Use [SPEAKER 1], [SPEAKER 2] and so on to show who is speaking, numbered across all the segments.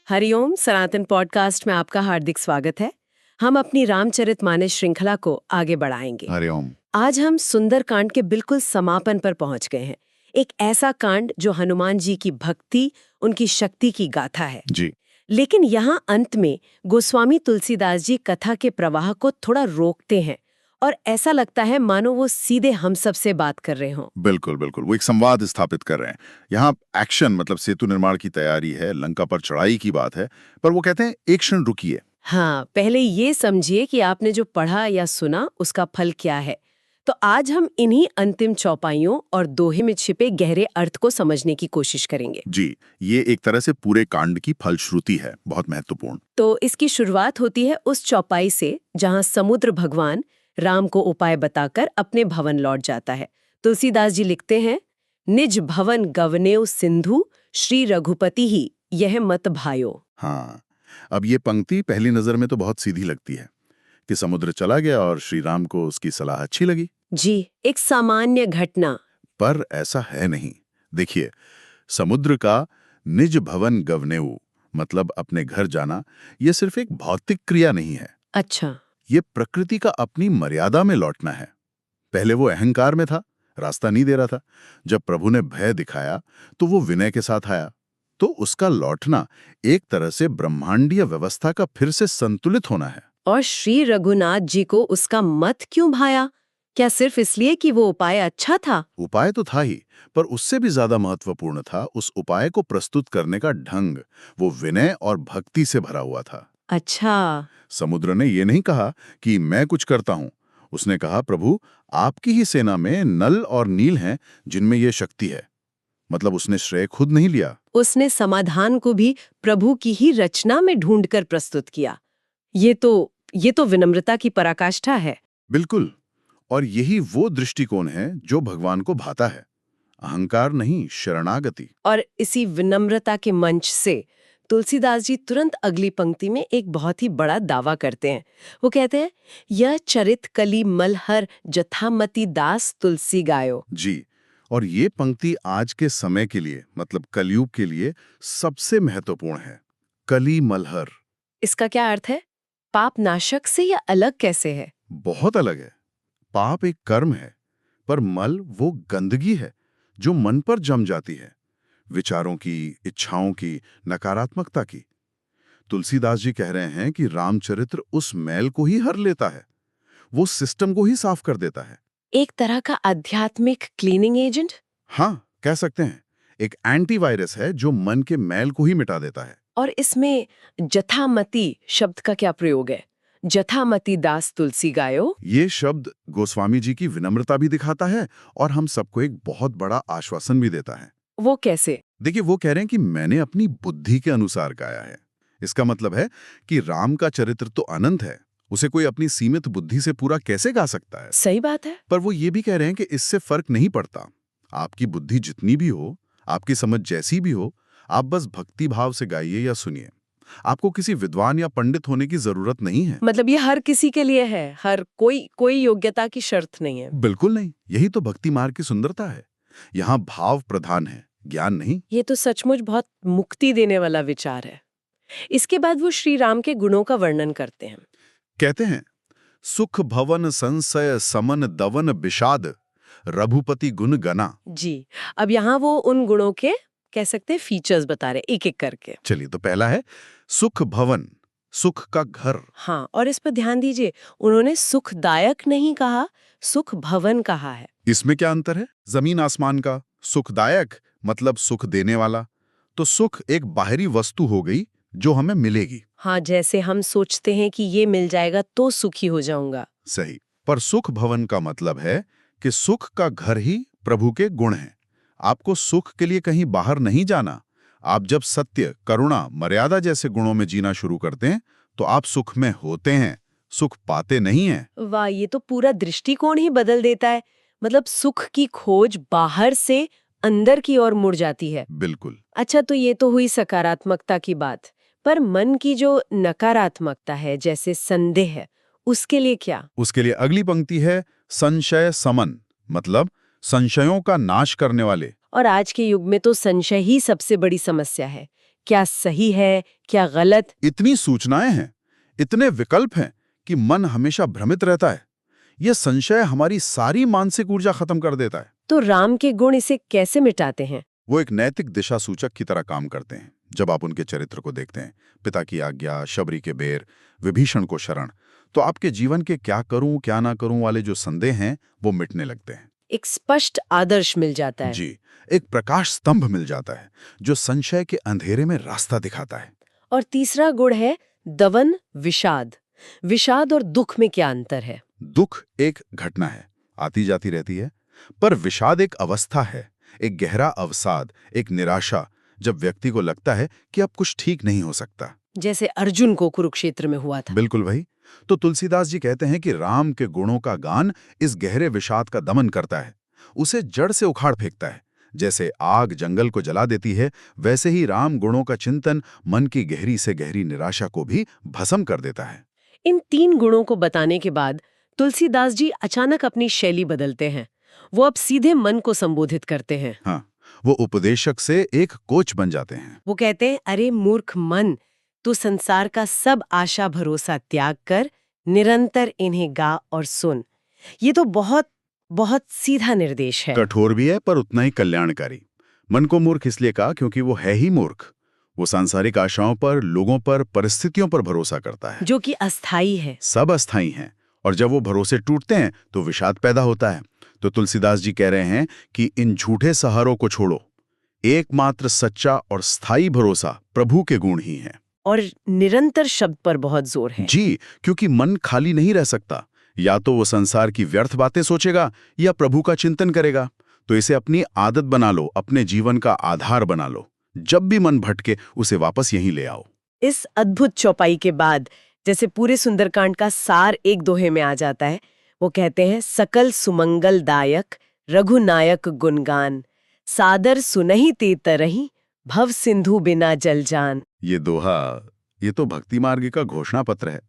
[SPEAKER 1] हरिओम सनातन podcast में आपका हार्दिक स्वागत है। हम अपनी रामचरितमानस श्रृंखला को आगे बढ़ाएंगे।
[SPEAKER 2] हरिओम।
[SPEAKER 1] आज हम सुंदरकांड के बिल्कुल समापन पर पहुंच गए हैं। एक ऐसा कांड जो हनुमान जी की भक्ति, उनकी शक्ति की गाथा है
[SPEAKER 2] जी।
[SPEAKER 1] लेकिन यहाँ अंत में गोस्वामी तुलसीदास जी कथा के प्रवाह को थोड़ा रोकते हैं और ऐसा लगता है मानो वो सीधे हम सब से बात कर रहे हों।
[SPEAKER 2] बिल्कुल बिल्कुल, वो एक संवाद स्थापित कर रहे हैं। यहाँ एक्शन मतलब सेतु निर्माण की तैयारी है, लंका पर चढ़ाई की बात है, पर वो कहते हैं एक क्षण रुकिए।
[SPEAKER 1] हाँ, पहले ये समझिए कि आपने जो पढ़ा या सुना उसका फल क्या है। तो आज हम इन्हीं अंतिम चौपाइयों और दोहे में छिपे गहरे अर्थ को समझने की कोशिश करेंगे।
[SPEAKER 2] जी, ये एक तरह से पूरे कांड की फलश्रुति है, बहुत महत्वपूर्ण।
[SPEAKER 1] तो इसकी शुरुआत होती है उस चौपाई से जहाँ समुद्र भगवान राम को उपाय बताकर अपने भवन लौट जाता है। तुलसीदास जी लिखते हैं, निज भवन गवनेव सिंधु श्री रघुपति ही यह मत भायो।
[SPEAKER 2] हाँ, अब ये पंक्ति पहली नजर में तो बहुत सीधी लगती है कि समुद्र चला गया और श्री राम को उसकी सलाह अच्छी लगी।
[SPEAKER 1] जी, एक सामान्य घटना।
[SPEAKER 2] पर ऐसा है नहीं। देखिए, समुद्र का निज भवन गवनेऊ मतलब अपने घर जाना, ये सिर्फ एक भौतिक क्रिया नहीं है।
[SPEAKER 1] अच्छा।
[SPEAKER 2] ये प्रकृति का अपनी मर्यादा में लौटना है। पहले वो अहंकार में था, रास्ता नहीं दे रहा था। जब प्रभु ने भय दिखाया तो वो विनय के साथ आया। तो उसका लौटना एक तरह से ब्रह्मांडीय व्यवस्था का फिर से संतुलित होना है।
[SPEAKER 1] और श्री रघुनाथ जी को उसका मत क्यों भाया? क्या सिर्फ इसलिए कि वो उपाय अच्छा था?
[SPEAKER 2] उपाय तो था ही, पर उससे भी ज्यादा महत्वपूर्ण था उस उपाय को प्रस्तुत करने का ढंग। वो विनय और भक्ति से भरा हुआ था।
[SPEAKER 1] अच्छा।
[SPEAKER 2] समुद्र ने ये नहीं कहा कि मैं कुछ करता हूं। उसने कहा, प्रभु आपकी ही सेना में नल और नील हैं जिनमें ये शक्ति है। मतलब उसने श्रेय खुद नहीं लिया।
[SPEAKER 1] उसने समाधान को भी प्रभु की ही रचना में ढूंढकर प्रस्तुत किया। ये तो विनम्रता की पराकाष्ठा है।
[SPEAKER 2] बिल्कुल। और यही वो दृष्टिकोण है जो भगवान को भाता है। अहंकार नहीं, शरणागति।
[SPEAKER 1] और इसी विनम्रता के मंच से तुलसीदास जी तुरंत अगली पंक्ति में एक बहुत ही बड़ा दावा करते हैं। वो कहते हैं, यह चरित कली मलहर जथामति दास तुलसी गायो।
[SPEAKER 2] जी, और ये पंक्ति आज के समय के लिए मतलब कलयुग के लिए सबसे महत्वपूर्ण है। कली मलहर।
[SPEAKER 1] इसका क्या अर्थ है? पाप नाशक से या अलग कैसे है?
[SPEAKER 2] बहुत अलग है। पाप एक कर्म है, पर मल वो गंदगी है जो मन पर जम जाती है, विचारों की, इच्छाओं की, नकारात्मकता की। तुलसीदास जी कह रहे हैं कि रामचरित्र उस मैल को ही हर लेता है, वो सिस्टम को ही साफ कर देता है।
[SPEAKER 1] एक तरह का आध्यात्मिक क्लीनिंग एजेंट।
[SPEAKER 2] हाँ, कह सकते हैं। एक एंटीवायरस है जो मन के मैल को ही मिटा देता है।
[SPEAKER 1] और इसमें जथामति शब्द का क्या प्रयोग है? जथामति दास तुलसी गायो।
[SPEAKER 2] ये शब्द गोस्वामी जी की विनम्रता भी दिखाता है और हम सबको एक बहुत बड़ा आश्वासन भी देता है।
[SPEAKER 1] वो कैसे?
[SPEAKER 2] देखिए, वो कह रहे हैं कि मैंने अपनी बुद्धि के अनुसार गाया है। इसका मतलब है कि राम का चरित्र तो अनंत है, उसे कोई अपनी सीमित बुद्धि से पूरा कैसे गा सकता है।
[SPEAKER 1] सही बात है।
[SPEAKER 2] पर वो ये भी कह रहे हैं कि इससे फर्क नहीं पड़ता। आपकी बुद्धि जितनी भी हो, आपकी समझ जैसी भी हो, आप बस भक्ति भाव से गाइए या सुनिए। आपको किसी विद्वान या पंडित होने की जरूरत नहीं है।
[SPEAKER 1] मतलब ये हर किसी के लिए है, हर कोई योग्यता की शर्त नहीं है।
[SPEAKER 2] बिल्कुल नहीं। यही तो भक्ति मार्ग की सुंदरता है। यहाँ भाव प्रधान है, ज्ञान नहीं।
[SPEAKER 1] ये तो सचमुच बहुत मुक्ति देने वाला विचार है। इसके बाद वो श्री राम के गुणों का वर्णन करते हैं।
[SPEAKER 2] कहते हैं, सुख भवन संशय समन दवन विषाद रघुपति गुण गना।
[SPEAKER 1] जी, अब यहाँ वो उन गुणों के कह सकते हैं फीचर्स बता रहे एक एक करके।
[SPEAKER 2] चलिए, तो पहला है सुख भवन, सुख का घर।
[SPEAKER 1] हाँ, और इस पर ध्यान दीजिए, उन्होंने सुखदायक नहीं कहा, सुख भवन कहा है।
[SPEAKER 2] इसमें क्या अंतर है? जमीन आसमान का। सुखदायक मतलब सुख देने वाला, तो सुख एक बाहरी वस्तु हो गई जो हमें मिलेगी।
[SPEAKER 1] हाँ, जैसे हम सोचते हैं कि ये मिल जाएगा तो सुखी हो जाऊंगा।
[SPEAKER 2] सही। पर सुख भवन का मतलब है कि सुख का घर ही प्रभु के गुण हैं। आपको सुख के लिए कहीं बाहर नहीं जाना। आप जब सत्य, करुणा, मर्यादा जैसे गुणों में जीना शुरू करते हैं तो आप सुख में होते हैं, सुख पाते नहीं हैं।
[SPEAKER 1] वाह, ये तो पूरा दृष्टिकोण ही बदल देता है। मतलब सुख की खोज बाहर से अंदर की ओर मुड़ जाती है।
[SPEAKER 2] बिल्कुल।
[SPEAKER 1] अच्छा, तो ये तो हुई सकारात्मकता की बात, पर मन की जो नकारात्मकता है, जैसे संदेह है, उसके लिए क्या?
[SPEAKER 2] उसके लिए अगली पंक्ति है संशय समन, मतलब संशयों का नाश करने वाले।
[SPEAKER 1] और आज के युग में तो संशय ही सबसे बड़ी समस्या है। क्या सही है, क्या गलत?
[SPEAKER 2] इतनी सूचनाएं हैं, इतने विकल्प हैं कि मन हमेशा भ्रमित रहता है। यह संशय हमारी सारी मानसिक ऊर्जा खत्म कर देता है।
[SPEAKER 1] तो राम के गुण इसे कैसे मिटाते हैं?
[SPEAKER 2] वो एक नैतिक दिशा सूचक की तरह काम करते हैं। जब आप उनके चरित्र को देखते हैं, पिता की आज्ञा, शबरी के बेर, विभीषण को शरण, तो आपके जीवन के क्या करूं क्या ना करूं वाले जो संदेह हैं वो मिटने लगते हैं।
[SPEAKER 1] एक स्पष्ट आदर्श मिल जाता है।
[SPEAKER 2] जी, एक प्रकाश स्तंभ मिल जाता है जो संशय के अंधेरे में रास्ता दिखाता है।
[SPEAKER 1] और तीसरा गुण है दवन विषाद। विषाद और दुख में क्या अंतर है?
[SPEAKER 2] दुख एक घटना है, आती जाती रहती है, पर विषाद एक अवस्था है, एक गहरा अवसाद, एक निराशा, जब व्यक्ति को लगता है कि अब कुछ ठीक नहीं हो सकता।
[SPEAKER 1] जैसे अर्जुन को कुरुक्षेत्र में हुआ था।
[SPEAKER 2] बिल्कुल भाई। तो तुलसीदास जी कहते हैं कि राम के गुणों का गान इस गहरे विषाद का दमन करता है, उसे जड़ से उखाड़ फेंकता है। जैसे आग जंगल को जला देती है, वैसे ही राम गुणों का चिंतन मन की गहरी से गहरी निराशा को भी भस्म कर देता है।
[SPEAKER 1] इन 3 गुणों को बताने के बाद तुलसीदास जी अचानक अपनी शैली बदलते हैं। वो अब सीधे मन को संबोधित करते हैं।
[SPEAKER 2] हाँ, वो उपदेशक से एक कोच बन जाते हैं।
[SPEAKER 1] वो कहते हैं, अरे मूर्ख मन, तू संसार का सब आशा भरोसा त्याग कर निरंतर इन्हें गा और सुन। ये तो बहुत बहुत सीधा निर्देश है।
[SPEAKER 2] कठोर भी है पर उतना ही कल्याणकारी। मन को मूर्ख इसलिए कहा क्योंकि वो है ही मूर्ख। वो सांसारिक आशाओं पर, लोगों पर, परिस्थितियों पर भरोसा करता है,
[SPEAKER 1] जो कि अस्थाई है।
[SPEAKER 2] सब अस्थायी हैं, और जब वो भरोसे टूटते हैं तो विषाद पैदा होता है। तो तुलसीदास जी कह रहे हैं कि इन झूठे सहारों को छोड़ो, एकमात्र सच्चा और स्थायी भरोसा प्रभु के गुण ही है।
[SPEAKER 1] और निरंतर शब्द पर बहुत जोर है।
[SPEAKER 2] जी, क्योंकि मन खाली नहीं रह सकता, या तो वो संसार की व्यर्थ बातें सोचेगा या प्रभु का चिंतन करेगा। तो इसे अपनी आदत बना लो, अपने जीवन का आधार बना लो। जब भी मन भटके उसे वापस यहीं ले आओ।
[SPEAKER 1] इस अद्भुत चौपाई के बाद जैसे पूरे सुंदरकांड का सार एक दोहे में आ जाता है। वो कहते हैं, सकल सुमंगल दायक रघुनायक गुणगान, सादर सुनहि ते तरहि भव सिंधु बिना जल जान।
[SPEAKER 2] ये दोहा, ये तो भक्ति मार्ग का घोषणा पत्र है।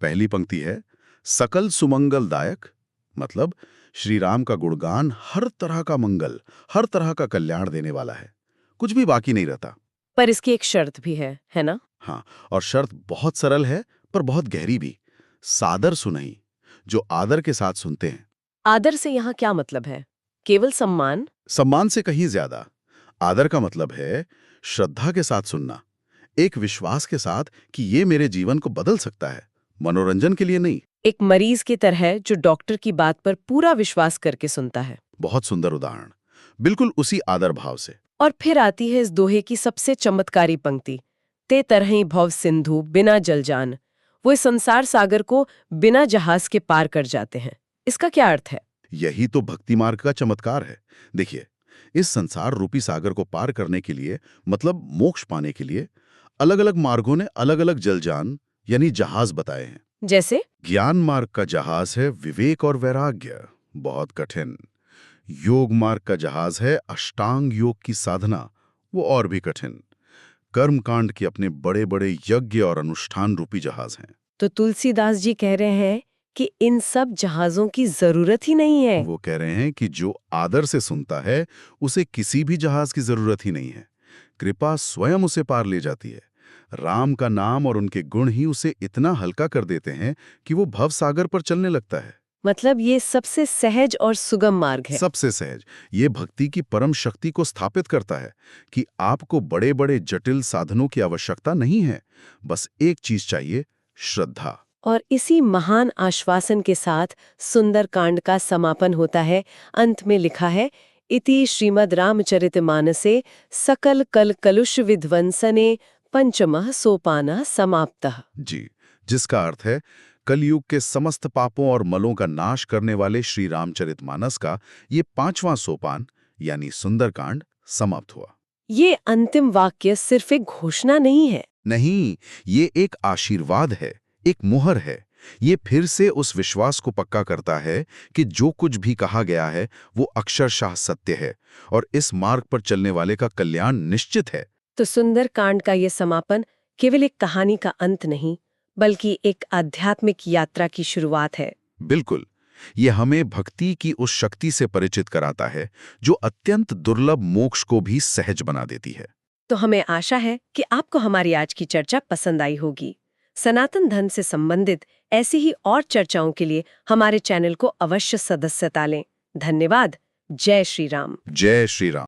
[SPEAKER 2] पहली पंक्ति है, सकल सुमंगल दायक, मतलब श्री राम का गुणगान हर तरह का मंगल, हर तरह का कल्याण देने वाला है, कुछ भी बाकी नहीं रहता।
[SPEAKER 1] पर इसकी एक शर्त भी है ना?
[SPEAKER 2] हाँ, और शर्त बहुत सरल है पर बहुत गहरी भी। सादर सुनहि, जो आदर के साथ सुनते हैं।
[SPEAKER 1] आदर से यहाँ क्या मतलब है? केवल सम्मान?
[SPEAKER 2] सम्मान से कहीं ज्यादा। आदर का मतलब है श्रद्धा के साथ सुनना, एक विश्वास के साथ कि ये मेरे जीवन को बदल सकता है, मनोरंजन के लिए नहीं।
[SPEAKER 1] एक मरीज की तरह जो डॉक्टर की बात पर पूरा विश्वास करके सुनता है।
[SPEAKER 2] बहुत सुंदर उदाहरण, बिल्कुल उसी आदर भाव से।
[SPEAKER 1] और फिर आती है इस दोहे की सबसे चमत्कारी पंक्ति, ते तरहि भव सिंधु बिना जल जान। वो इस संसार सागर को बिना जहाज के पार कर जाते हैं। इसका क्या अर्थ है?
[SPEAKER 2] यही तो भक्ति मार्ग का चमत्कार है। देखिए, इस संसार रूपी सागर को पार करने के लिए, मतलब मोक्ष पाने के लिए, अलग अलग मार्गों ने अलग अलग जलजान यानी जहाज बताए हैं।
[SPEAKER 1] जैसे
[SPEAKER 2] ज्ञान मार्ग का जहाज है विवेक और वैराग्य, बहुत कठिन। योग मार्ग का जहाज है अष्टांग योग की साधना, वो और भी कठिन। कर्मकांड के अपने बड़े बड़े यज्ञ और अनुष्ठान रूपी जहाज हैं।
[SPEAKER 1] तो तुलसीदास जी कह रहे हैं कि इन सब जहाजों की जरूरत ही नहीं है।
[SPEAKER 2] वो कह रहे हैं कि जो आदर से सुनता है उसे किसी भी जहाज की जरूरत ही नहीं है। कृपा स्वयं उसे पार ले जाती है। राम का नाम और उनके गुण ही उसे इतना हल्का कर देते हैं कि वो भव सागर पर चलने लगता है।
[SPEAKER 1] मतलब ये सबसे सहज और सुगम मार्ग है।
[SPEAKER 2] सबसे सहज। ये भक्ति की परम शक्ति को स्थापित करता है कि आपको बड़े बड़े जटिल साधनों की आवश्यकता नहीं है, बस एक चीज चाहिए, श्रद्धा।
[SPEAKER 1] और इसी महान आश्वासन के साथ सुंदरकांड का समापन होता है। अंत में लिखा है, इति श्रीमद् रामचरितमानसे सकल कल कलुष विध्वंसने पंचमः सोपानः समाप्तः।
[SPEAKER 2] जी, जिसका अर्थ है कलयुग के समस्त पापों और मलों का नाश करने वाले श्री रामचरितमानस का ये 5वां सोपान यानी सुंदरकांड समाप्त हुआ।
[SPEAKER 1] ये अंतिम वाक्य सिर्फ एक घोषणा नहीं है।
[SPEAKER 2] नहीं, ये एक आशीर्वाद है, एक मुहर है। ये फिर से उस विश्वास को पक्का करता है कि जो कुछ भी कहा गया है वो अक्षरशः सत्य है और इस मार्ग पर चलने वाले का कल्याण निश्चित है।
[SPEAKER 1] तो सुंदरकांड का ये समापन केवल एक कहानी का अंत नहीं, बल्कि एक आध्यात्मिक यात्रा की शुरुआत है।
[SPEAKER 2] बिल्कुल, ये हमें भक्ति की उस शक्ति से परिचित कराता है जो अत्यंत दुर्लभ मोक्ष को भी सहज बना देती है।
[SPEAKER 1] तो हमें आशा है कि आपको हमारी आज की चर्चा पसंद आई होगी। सनातन धर्म से संबंधित ऐसी ही और चर्चाओं के लिए हमारे चैनल को अवश्य सदस्यता लें। धन्यवाद। जय श्री राम।
[SPEAKER 2] जय श्री राम।